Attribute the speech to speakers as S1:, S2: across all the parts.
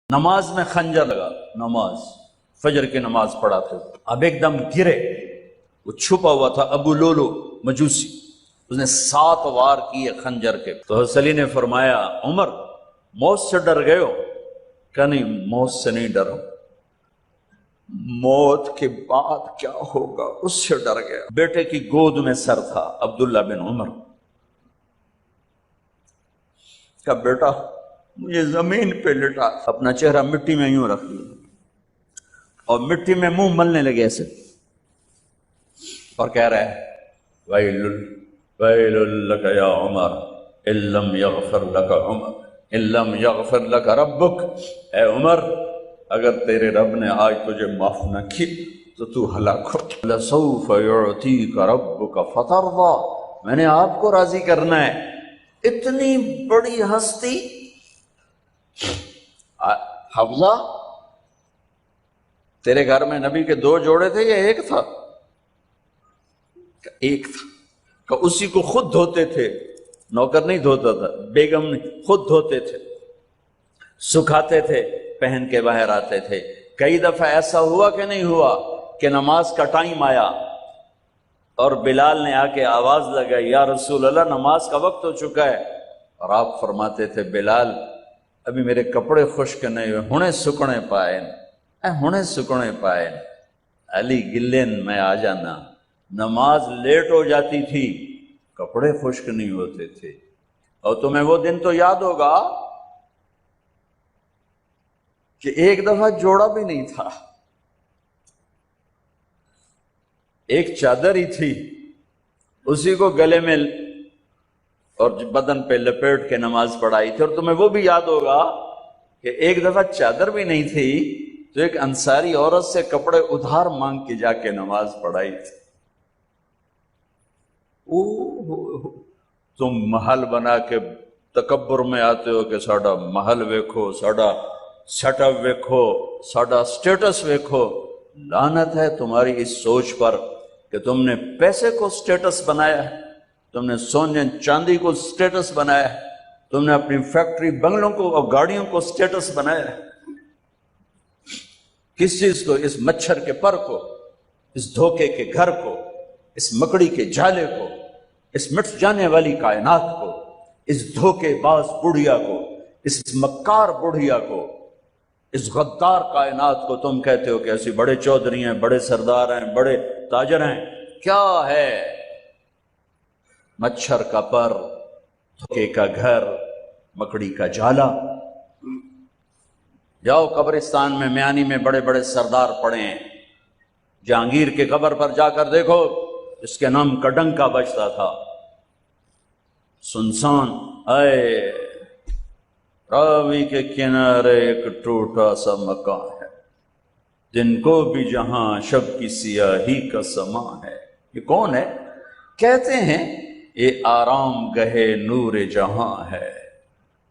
S1: نماز میں خنجر لگا، نماز فجر کی نماز پڑھا تھا، اب ایک دم گرے، وہ چھپا ہوا تھا ابو لولو مجوسی، اس نے 7 وار کیے خنجر کے۔ تو حضرت علی نے فرمایا عمر موت سے ڈر گئے ہو؟ کہ نہیں موت سے نہیں ڈرا، موت کے بعد کیا ہوگا اس سے ڈر گیا۔ بیٹے کی گود میں سر تھا عبداللہ بن عمر کا، بیٹا مجھے زمین پہ لٹا، اپنا چہرہ مٹی میں یوں رکھ لیا اور مٹی میں منہ ملنے لگے ایسے، اور کہہ رہا ہے ویل لک یا عمر ان لم یغفر لک عمر ان لم یغفر لک ربک، اے عمر اگر تیرے رب نے آج تجھے معاف نہ کی تو تو ہلاک ہو۔ لسوف یعطیک ربک فترضی، میں نے آپ کو راضی کرنا ہے۔ اتنی بڑی ہستی حفظہ، تیرے گھر میں نبی کے 2 جوڑے تھے یا ایک تھا؟ ایک تھا، کہ اسی کو خود دھوتے تھے، نوکر نہیں دھوتا تھا، بیگم نہیں، خود دھوتے تھے، سکھاتے تھے، پہن کے باہر آتے تھے۔ کئی دفعہ ایسا ہوا کہ نہیں ہوا کہ نماز کا ٹائم آیا اور بلال نے آ کے آواز لگائی یا رسول اللہ نماز کا وقت ہو چکا ہے، اور آپ فرماتے تھے بلال ابھی میرے کپڑے خشک نہیں ہوئے، ہنے سکنے پائے، ہنے سکنے پائے۔ علی گلین میں آ جانا، نماز لیٹ ہو جاتی تھی، کپڑے خشک نہیں ہوتے تھے۔ اور تمہیں وہ دن تو یاد ہوگا کہ ایک دفعہ جوڑا بھی نہیں تھا، ایک چادر ہی تھی، اسی کو گلے میں اور بدن پہ لپیٹ کے نماز پڑھائی تھی۔ اور تمہیں وہ بھی یاد ہوگا کہ ایک دفعہ چادر بھی نہیں تھی تو ایک انصاری عورت سے کپڑے ادھار مانگ کے جا کے نماز پڑھائی تھی۔ تم محل بنا کے تکبر میں آتے ہو کہ ساڈا محل ویکھو، ساڈا سیٹ اپ ویکھو، ساڈا سٹیٹس ویکھو۔ لعنت ہے تمہاری اس سوچ پر کہ تم نے پیسے کو سٹیٹس بنایا ہے، تم نے سونے چاندی کو سٹیٹس بنایا ہے، تم نے اپنی فیکٹری بنگلوں کو اور گاڑیوں کو سٹیٹس بنایا ہے۔ کس چیز کو؟ اس مچھر کے پر کو، اس دھوکے کے گھر کو، اس مکڑی کے جالے کو، اس مٹ جانے والی کائنات کو، اس دھوکے باز بڑھیا کو، اس مکار بڑھیا کو، اس غدار کائنات کو تم کہتے ہو کہ ایسی بڑے چودھری ہیں، بڑے سردار ہیں، بڑے تاجر ہیں۔ کیا ہے؟ مچھر کا پر، دھوکے کا گھر، مکڑی کا جالا۔ جاؤ قبرستان میں میانی میں بڑے بڑے سردار پڑے ہیں، جہانگیر کے قبر پر جا کر دیکھو، اس کے نام کا ڈنکا بجتا تھا، سنسان۔ اے راوی کے کنارے ایک ٹوٹا سا مکان ہے، دن کو بھی جہاں شب کی سیاہی کا سما ہے۔ یہ کون ہے؟ کہتے ہیں یہ آرام گہے نور جہاں ہے،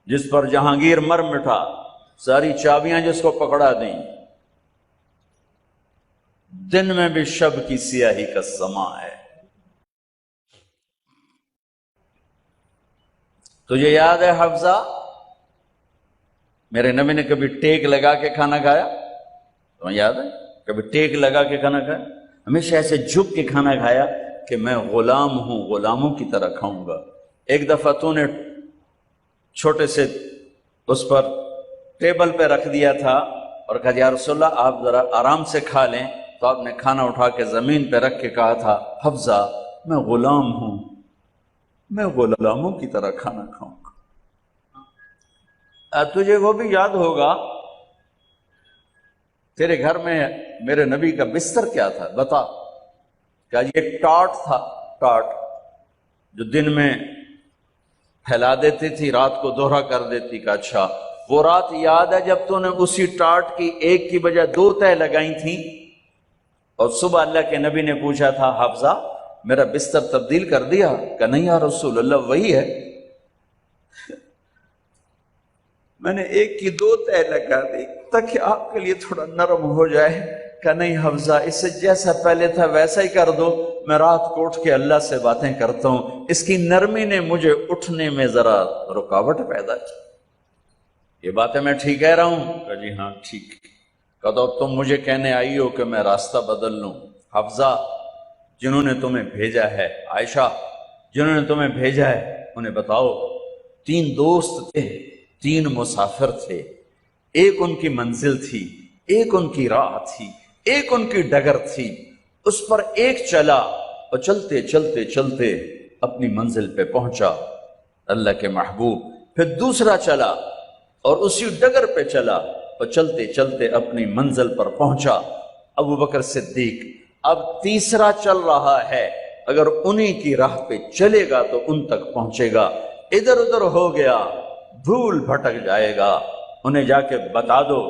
S1: جس پر جہانگیر مر مٹا، ساری چابیاں جس کو پکڑا دیں، دن میں بھی شب کی سیاہی کا سما ہے۔ تجھے یاد ہے حفظہ میرے نبی نے کبھی ٹیک لگا کے کھانا کھایا؟ تمہیں یاد ہے کبھی ٹیک لگا کے کھانا کھایا؟ ہمیشہ ایسے جھک کے کھانا کھایا کہ میں غلام ہوں، غلاموں کی طرح کھاؤں گا۔ ایک دفعہ تو نے چھوٹے سے اس پر ٹیبل پہ رکھ دیا تھا اور کہا یا رسول اللہ آپ ذرا آرام سے کھا لیں، تو آپ نے کھانا اٹھا کے زمین پہ رکھ کے کہا تھا حفظہ میں غلام ہوں، میں غلاموں کی طرح کھانا کھاؤں گا۔ تجھے وہ بھی یاد ہوگا تیرے گھر میں میرے نبی کا بستر کیا تھا؟ بتا۔ کہ یہ ٹاٹ تھا، ٹاٹ جو دن میں پھیلا دیتی تھی، رات کو دوہرا کر دیتی۔ کہ اچھا وہ رات یاد ہے جب تو نے اسی ٹاٹ کی ایک کی بجائے 2 تہ لگائی تھیں، اور صبح اللہ کے نبی نے پوچھا تھا حفظہ میرا بستر تبدیل کر دیا؟ کہ نہیں یا رسول اللہ وہی ہے، میں نے ایک کی 2 تہ لگا دی تاکہ آپ کے لیے تھوڑا نرم ہو جائے۔ کہ نہیں حفظہ اس سے جیسا پہلے تھا ویسا ہی کر دو، میں رات کو اٹھ کے اللہ سے باتیں کرتا ہوں، اس کی نرمی نے مجھے اٹھنے میں ذرا رکاوٹ پیدا کی۔ یہ باتیں میں ٹھیک کہہ رہا ہوں؟ کہا جی ہاں ٹھیک۔ کہا تو اب تم مجھے کہنے آئی ہو کہ میں راستہ بدل لوں؟ حفصہ جنہوں نے تمہیں بھیجا ہے، عائشہ جنہوں نے تمہیں بھیجا ہے، انہیں بتاؤ۔ 3 دوست تھے، 3 مسافر تھے، ایک ان کی منزل تھی، ایک ان کی راہ تھی، ایک ان کی ڈگر تھی، اس پر ایک چلا اور چلتے چلتے چلتے اپنی منزل پہ پہنچا اللہ کے محبوب، پھر دوسرا چلا اور اسی ڈگر پہ چلا اور چلتے چلتے اپنی منزل پر پہنچا ابو بکر صدیق۔ اب تیسرا چل رہا ہے، اگر انہی کی راہ پہ چلے گا تو ان تک پہنچے گا، ادھر ادھر ہو گیا بھول بھٹک جائے گا۔ انہیں جا کے بتا دو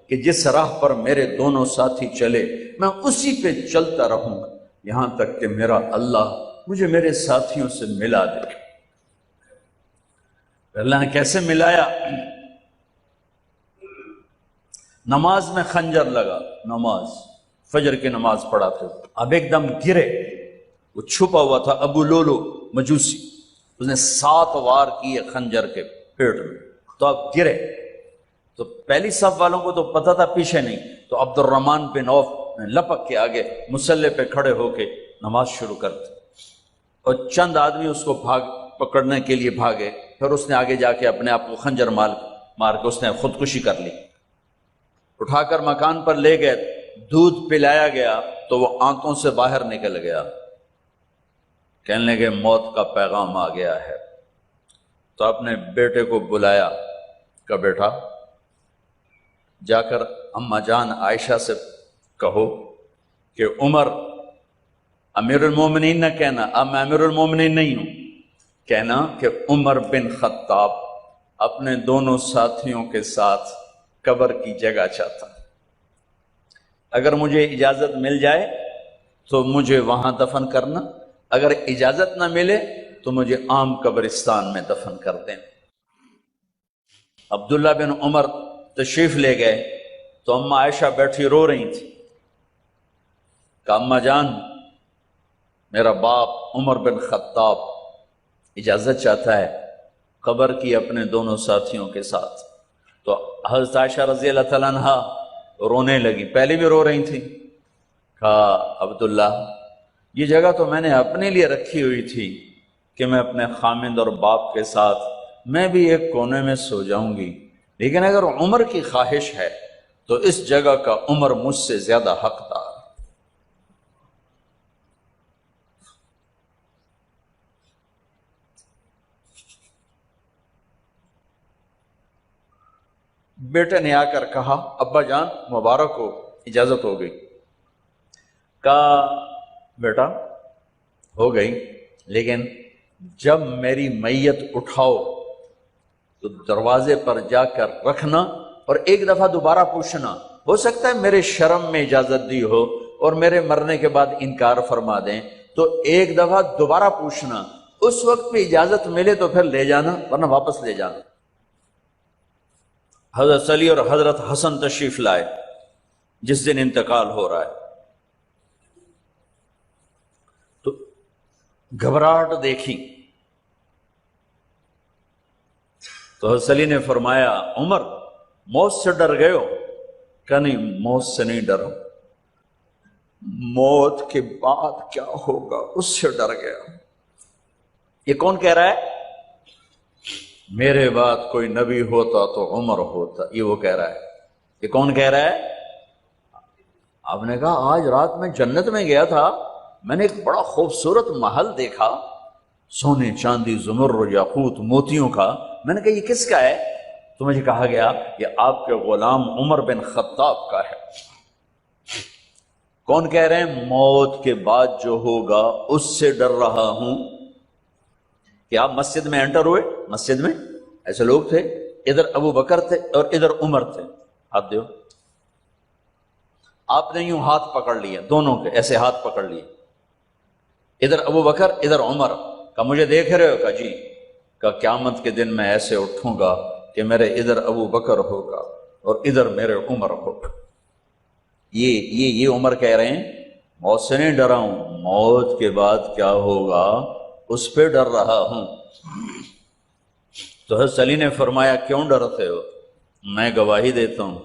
S1: کہ جس راہ پر میرے دونوں ساتھی چلے میں اسی پہ چلتا رہوں گا یہاں تک کہ میرا اللہ مجھے میرے ساتھیوں سے ملا دے۔ اللہ نے کیسے ملایا؟ نماز میں خنجر لگا، نماز فجر کی نماز پڑھاتے، اب ایک دم گرے، وہ چھپا ہوا تھا ابو لولو مجوسی، اس نے 7 وار کیے خنجر کے پیٹ میں، تو اب گرے۔ تو پہلی صف والوں کو تو پتہ تھا، پیچھے نہیں، تو عبد الرحمن بن عوف لپک کے آگے مصلی پہ کھڑے ہو کے نماز شروع کرتے، اور چند آدمی اس کو پکڑنے کے لیے بھاگے، پھر اس نے آگے جا کے اپنے آپ کو خنجر مار کے اس نے خودکشی کر لی۔ اٹھا کر مکان پر لے گئے، دودھ پلایا گیا تو وہ آنتوں سے باہر نکل گیا، کہنے لگے موت کا پیغام آ گیا ہے۔ تو اپنے بیٹے کو بلایا، کہ بیٹا جا کر اماں جان عائشہ سے کہو کہ عمر امیر المومنین نہ کہنا، اب میں امیر المومنین نہیں ہوں، کہنا کہ عمر بن خطاب اپنے دونوں ساتھیوں کے ساتھ قبر کی جگہ چاہتا، اگر مجھے اجازت مل جائے تو مجھے وہاں دفن کرنا، اگر اجازت نہ ملے تو مجھے عام قبرستان میں دفن کر دیں۔ عبداللہ بن عمر تشریف لے گئے تو اماں عائشہ بیٹھی رو رہی تھی، کہ اماں جان میرا باپ عمر بن خطاب اجازت چاہتا ہے قبر کی اپنے دونوں ساتھیوں کے ساتھ۔ تو حضرت عائشہ رضی اللہ تعالیٰ عنہ رونے لگی، پہلے بھی رو رہی تھی، کہا عبداللہ یہ جگہ تو میں نے اپنے لیے رکھی ہوئی تھی کہ میں اپنے خامند اور باپ کے ساتھ میں بھی ایک کونے میں سو جاؤں گی، لیکن اگر عمر کی خواہش ہے تو اس جگہ کا عمر مجھ سے زیادہ حقدار۔ بیٹے نے آ کر کہا ابا جان مبارک ہو، اجازت ہو گئی۔ کہا بیٹا ہو گئی، لیکن جب میری میت اٹھاؤ تو دروازے پر جا کر رکھنا اور ایک دفعہ دوبارہ پوچھنا، ہو سکتا ہے میرے شرم میں اجازت دی ہو اور میرے مرنے کے بعد انکار فرما دیں، تو ایک دفعہ دوبارہ پوچھنا، اس وقت پہ اجازت ملے تو پھر لے جانا ورنہ واپس لے جانا۔ حضرت علی اور حضرت حسن تشریف لائے جس دن انتقال ہو رہا ہے، تو گھبراہٹ دیکھی تو حضرت علی نے فرمایا عمر موت سے ڈر گئے ہو؟ کہ نہیں موت سے نہیں ڈرا، موت کے بعد کیا ہوگا اس سے ڈر گیا۔ یہ کون کہہ رہا ہے؟ میرے بعد کوئی نبی ہوتا تو عمر ہوتا، یہ وہ کہہ رہا ہے۔ یہ کون کہہ رہا ہے؟ آپ نے کہا آج رات میں جنت میں گیا تھا، میں نے ایک بڑا خوبصورت محل دیکھا، سونے چاندی زمرد یاقوت موتیوں کا، میں نے کہا یہ کس کا ہے؟ تو مجھے کہا گیا یہ آپ کے غلام عمر بن خطاب کا ہے۔ کون کہہ رہے ہیں؟ موت کے بعد جو ہوگا اس سے ڈر رہا ہوں۔ کہ آپ مسجد میں انٹر ہوئے، مسجد میں ایسے لوگ تھے، ادھر ابو بکر تھے اور ادھر عمر تھے، ہاتھ دیو، آپ نے یوں ہاتھ پکڑ لیے دونوں کے، ایسے ہاتھ پکڑ لیے، ادھر ابو بکر ادھر عمر، کہ مجھے دیکھ رہے ہو؟ کہ جی۔ کہ قیامت کے دن میں ایسے اٹھوں گا کہ میرے ادھر ابو بکر ہوگا اور ادھر میرے عمر ہوگا۔ یہ عمر کہہ رہے ہیں موت سے نہیں ڈرا ہوں، موت کے بعد کیا ہوگا اس پہ ڈر رہا ہوں۔ تو حضرت علی نے فرمایا کیوں ڈرتے ہو؟ میں گواہی دیتا ہوں،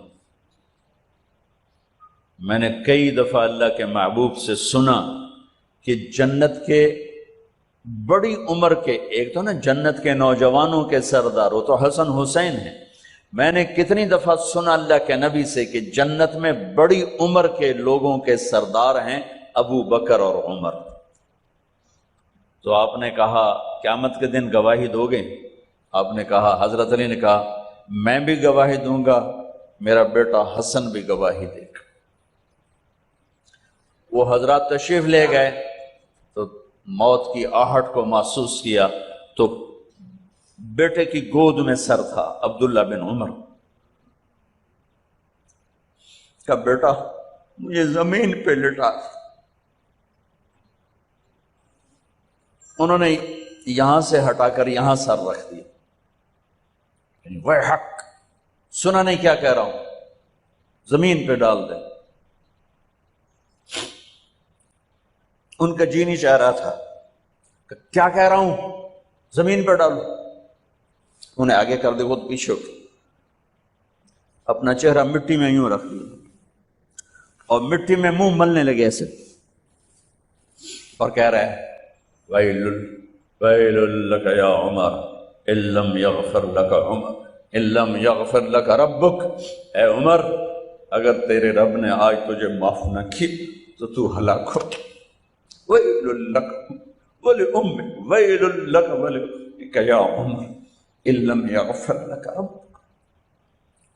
S1: میں نے کئی دفعہ اللہ کے محبوب سے سنا کہ جنت کے بڑی عمر کے، ایک تو نا جنت کے نوجوانوں کے سردار، وہ تو حسن حسین ہیں، میں نے کتنی دفعہ سنا اللہ کے نبی سے کہ جنت میں بڑی عمر کے لوگوں کے سردار ہیں ابو بکر اور عمر۔ تو آپ نے کہا قیامت کے دن گواہی دو گے؟ آپ نے کہا، حضرت علی نے کہا میں بھی گواہی دوں گا، میرا بیٹا حسن بھی گواہی دے گا۔ وہ حضرات تشریف لے گئے تو موت کی آہٹ کو محسوس کیا تو بیٹے کی گود میں سر تھا عبداللہ بن عمر کا، بیٹا مجھے زمین پہ لٹا۔ انہوں نے یہاں سے ہٹا کر یہاں سر رکھ دیا، وہ حق سنا نہیں کیا کہہ رہا ہوں، زمین پہ ڈال دے۔ ان کا جی نہیں چاہ رہا تھا کہ کیا کہہ رہا ہوں، زمین پہ ڈالو۔ انہیں آگے کر دے، وہ پیچھے اٹھ، اپنا چہرہ مٹی میں یوں رکھ دیا اور مٹی میں منہ ملنے لگے ایسے، اور کہہ رہا ہے ویل لک یا عمر ان لم یغفر لک عمر ان لم یغفر لک ربک، اے عمر اگر تیرے رب نے آج تجھے معاف نہ کی تو تو ہلاک ہو۔ ویل لک ولأمک ویل لک ولأمک یا عمر ان لم یغفر لک ربک،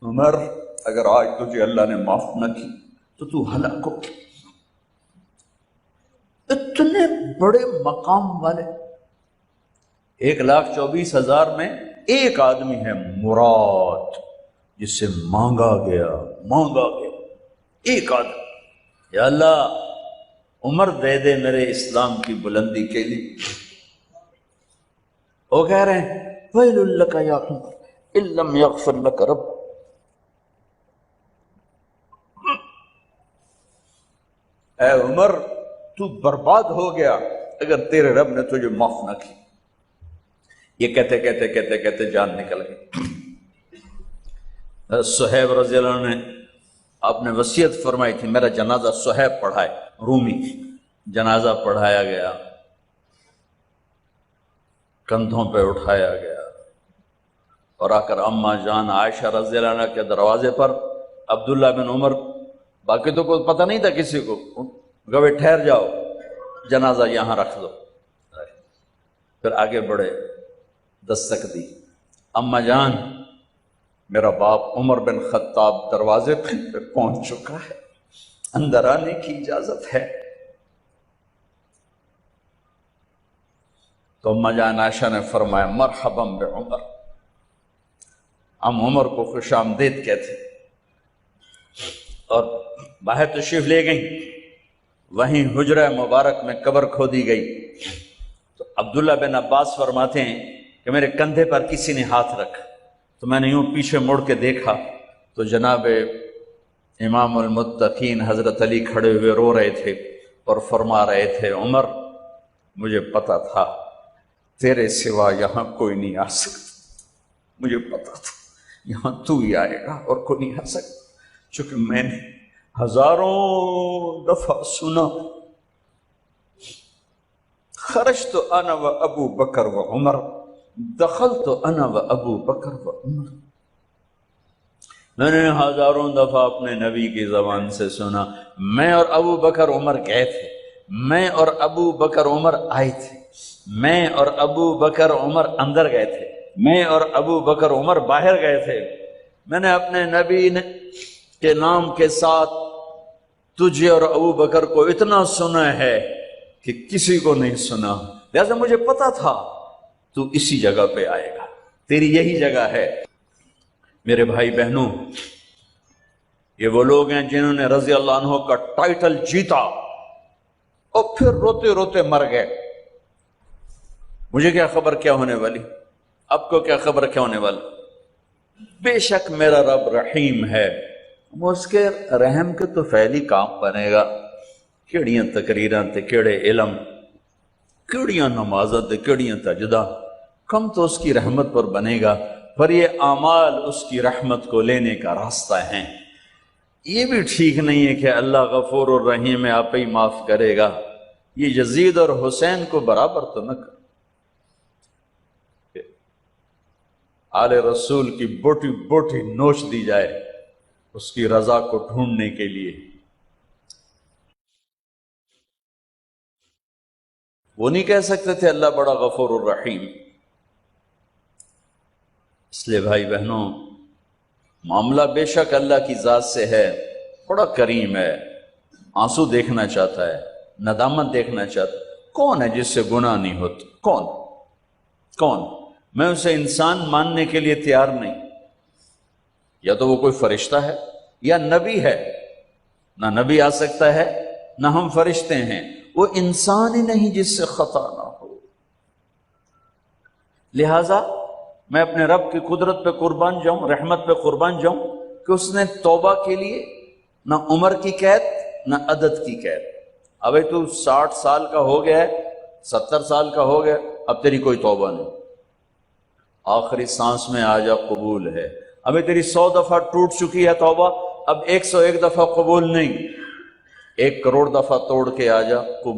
S1: عمر اگر آج تجھے اللہ نے معاف نہ کی تو تو ہلاک ہو۔ اتنے بڑے مقام والے، 1,24,000 میں ایک آدمی ہے مراد، جس سے مانگا گیا ایک آدمی، یا اللہ عمر دے دے میرے اسلام کی بلندی کے لیے۔ وہ کہہ رہے ہیں ویل لک یا عمر ان لم یغفر لک رب، اے عمر تو برباد ہو گیا اگر تیرے رب نے تجھے معاف نہ کی۔ یہ کہتے جان نکل گئی۔ صہیب رضی اللہ عنہ نے آپ نے وصیت فرمائی تھی میرا جنازہ صہیب پڑھائے، رومی، جنازہ پڑھایا گیا، کندھوں پہ اٹھایا گیا، اور آ کر اماں جان عائشہ رضی اللہ عنہ کے دروازے پر عبداللہ بن عمر، باقی تو کوئی پتہ نہیں تھا کسی کو، گوے ٹھہر جاؤ جنازہ یہاں رکھ دو۔ پھر آگے بڑھے، دستک دی، اماں جان میرا باپ عمر بن خطاب دروازے پہ پہنچ چکا ہے، اندر آنے کی اجازت ہے۔ تو اماں جان عائشہ نے فرمایا مرحبا بعمر، ہم عمر کو خوش آمدید کہتے، اور باہر تشریف لے گئیں۔ وہیں حجرہ مبارک میں قبر کھودی گئی تو عبداللہ بن عباس فرماتے ہیں کہ میرے کندھے پر کسی نے ہاتھ رکھا تو میں نے یوں پیچھے مڑ کے دیکھا تو جناب امام المتقین حضرت علی کھڑے ہوئے رو رہے تھے اور فرما رہے تھے عمر مجھے پتا تھا تیرے سوا یہاں کوئی نہیں آ سکتا، مجھے پتا تھا یہاں تو ہی آئے گا اور کوئی نہیں آ سکتا، چونکہ میں نے ہزاروں دفعہ سنا خرجت انا و ابو بکر و عمر دخلت انا و ابو بکر و عمر، میں نے ہزاروں دفعہ اپنے نبی کی زبان سے سنا میں اور ابو بکر عمر گئے تھے، میں اور ابو بکر عمر آئے تھے، میں اور ابو بکر عمر اندر گئے تھے، میں اور ابو بکر عمر باہر گئے تھے، میں نے اپنے نبی کے نام کے ساتھ تجھے اور ابو بکر کو اتنا سنا ہے کہ کسی کو نہیں سنا، لہذا مجھے پتا تھا تو اسی جگہ پہ آئے گا، تیری یہی جگہ ہے۔ میرے بھائی بہنوں، یہ وہ لوگ ہیں جنہوں نے رضی اللہ عنہ کا ٹائٹل جیتا اور پھر روتے روتے مر گئے۔ مجھے کیا خبر کیا ہونے والی، آپ کو کیا خبر کیا ہونے والا؟ بے شک میرا رب رحیم ہے، وہ اس کے رحم کے تو فعلی کام بنے گا، کیڑیاں تقریراں تے کیڑے علم، کیڑیاں نمازاں تے کیڑیاں تجدہ، کم تو اس کی رحمت پر بنے گا۔ پر یہ اعمال اس کی رحمت کو لینے کا راستہ ہیں۔ یہ بھی ٹھیک نہیں ہے کہ اللہ غفور الرحیم ہے، آپ ہی معاف کرے گا، یہ یزید اور حسین کو برابر تو نہ کر۔ آل رسول کی بوٹی بوٹی نوچ دی جائے اس کی رضا کو ڈھونڈنے کے لیے۔ وہ نہیں کہہ سکتے تھے اللہ بڑا غفور الرحیم۔ اس لیے بھائی بہنوں، معاملہ بے شک اللہ کی ذات سے ہے، بڑا کریم ہے، آنسو دیکھنا چاہتا ہے، ندامت دیکھنا چاہتا ہے۔ کون ہے جس سے گناہ نہیں ہوتا؟ کون؟ میں اسے انسان ماننے کے لیے تیار نہیں۔ یا تو وہ کوئی فرشتہ ہے یا نبی ہے، نہ نبی آ سکتا ہے نہ ہم فرشتے ہیں، وہ انسان ہی نہیں جس سے خطا نہ ہو۔ لہذا میں اپنے رب کی قدرت پہ قربان جاؤں، رحمت پہ قربان جاؤں کہ اس نے توبہ کے لیے نہ عمر کی قید نہ عدد کی قید۔ ابھی تو 60 سال کا ہو گیا ہے، 70 سال کا ہو گیا، اب تیری کوئی توبہ نہیں، آخری سانس میں آجا قبول ہے۔ ابھی تیری 100 دفعہ ٹوٹ چکی ہے توبہ، اب 101 دفعہ قبول نہیں، 1 کروڑ دفعہ توڑ کے آجا قبول